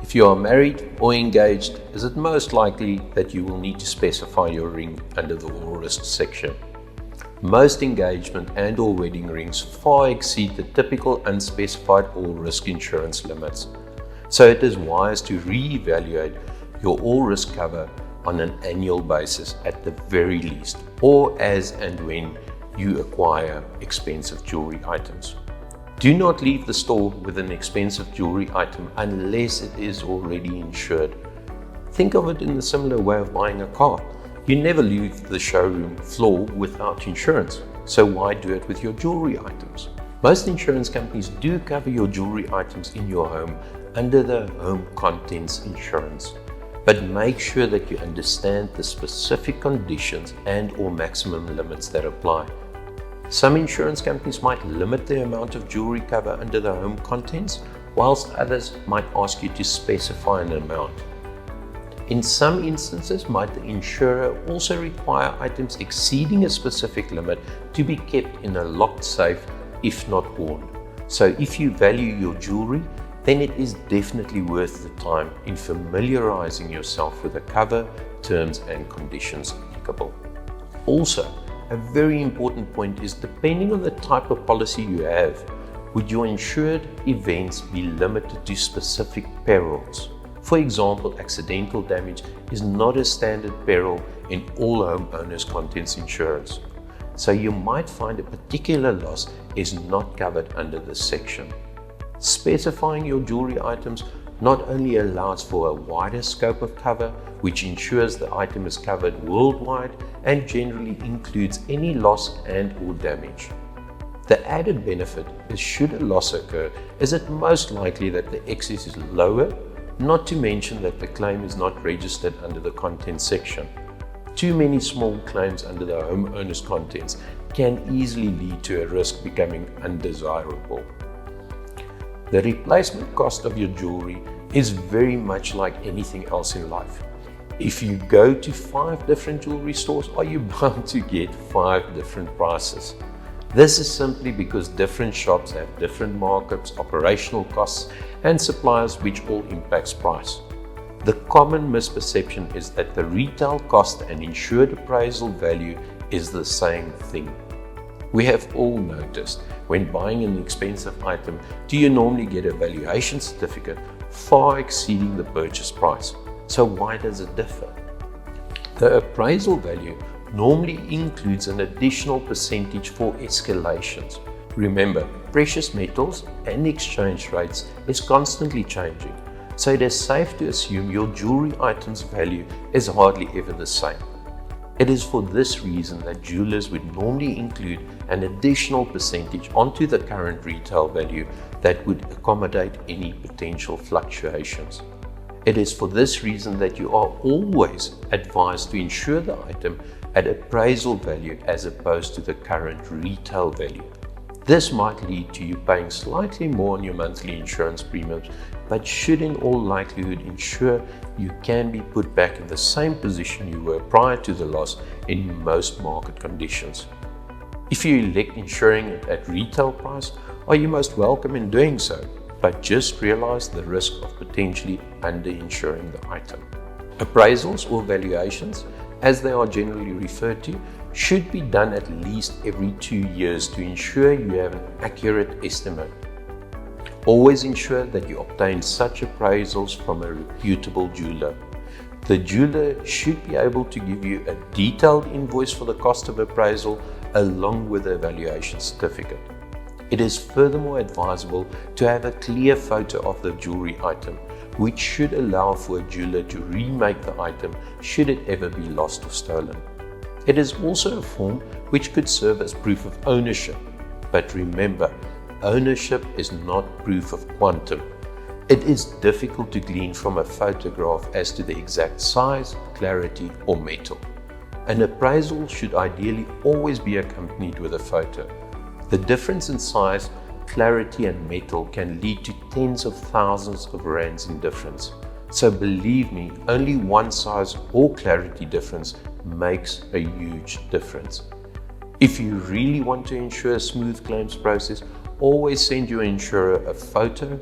If you are married or engaged, is it most likely that you will need to specify your ring under the all risk section? Most engagement and or wedding rings far exceed the typical unspecified all risk insurance limits. So it is wise to re-evaluate your all risk cover on an annual basis at the very least, or as and when you acquire expensive jewelry items. Do not leave the store with an expensive jewelry item unless it is already insured. Think of it in a similar way of buying a car. You never leave the showroom floor without insurance, so why do it with your jewelry items? Most insurance companies do cover your jewelry items in your home under the home contents insurance, but make sure that you understand the specific conditions and or maximum limits that apply. Some insurance companies might limit the amount of jewelry cover under the home contents, whilst others might ask you to specify an amount. In some instances, might the insurer also require items exceeding a specific limit to be kept in a locked safe if not worn. So if you value your jewelry, then it is definitely worth the time in familiarizing yourself with the cover, terms and conditions applicable. Also, a very important point is, depending on the type of policy you have, would your insured events be limited to specific perils? For example, accidental damage is not a standard peril in all homeowners' contents insurance. So you might find a particular loss is not covered under this section. Specifying your jewelry items not only allows for a wider scope of cover, which ensures the item is covered worldwide and generally includes any loss and or damage. The added benefit is, should a loss occur, is it most likely that the excess is lower, not to mention that the claim is not registered under the contents section. Too many small claims under the homeowner's contents can easily lead to a risk becoming undesirable. The replacement cost of your jewelry is very much like anything else in life. If you go to 5 different jewelry stores, are you bound to get 5 different prices? This is simply because different shops have different markups, operational costs, and suppliers, which all impacts price. The common misperception is that the retail cost and insured appraisal value is the same thing. We have all noticed, when buying an expensive item, do you normally get a valuation certificate far exceeding the purchase price? So why does it differ? The appraisal value normally includes an additional percentage for escalations. Remember, precious metals and exchange rates is constantly changing, so it is safe to assume your jewelry item's value is hardly ever the same. It is for this reason that jewelers would normally include an additional percentage onto the current retail value that would accommodate any potential fluctuations. It is for this reason that you are always advised to insure the item at appraisal value as opposed to the current retail value. This might lead to you paying slightly more on your monthly insurance premiums, but should in all likelihood ensure you can be put back in the same position you were prior to the loss in most market conditions. If you elect insuring it at retail price, are you most welcome in doing so, but just realize the risk of potentially under-insuring the item. Appraisals or valuations, as they are generally referred to, should be done at least every 2 years to ensure you have an accurate estimate. Always ensure that you obtain such appraisals from a reputable jeweler. The jeweler should be able to give you a detailed invoice for the cost of appraisal along with the evaluation certificate. It is furthermore advisable to have a clear photo of the jewelry item, which should allow for a jeweler to remake the item should it ever be lost or stolen. It is also a form which could serve as proof of ownership. But remember, ownership is not proof of quantum. It is difficult to glean from a photograph as to the exact size, clarity, or metal. An appraisal should ideally always be accompanied with a photo. The difference in size, clarity, and metal can lead to tens of thousands of rands in difference. So believe me, only one size or clarity difference makes a huge difference. If you really want to ensure a smooth claims process, always send your insurer a photo,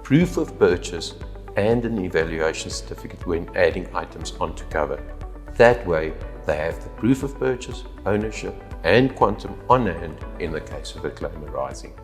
proof of purchase, and an evaluation certificate when adding items onto cover. That way, they have the proof of purchase, ownership, and quantum on hand in the case of a claim arising.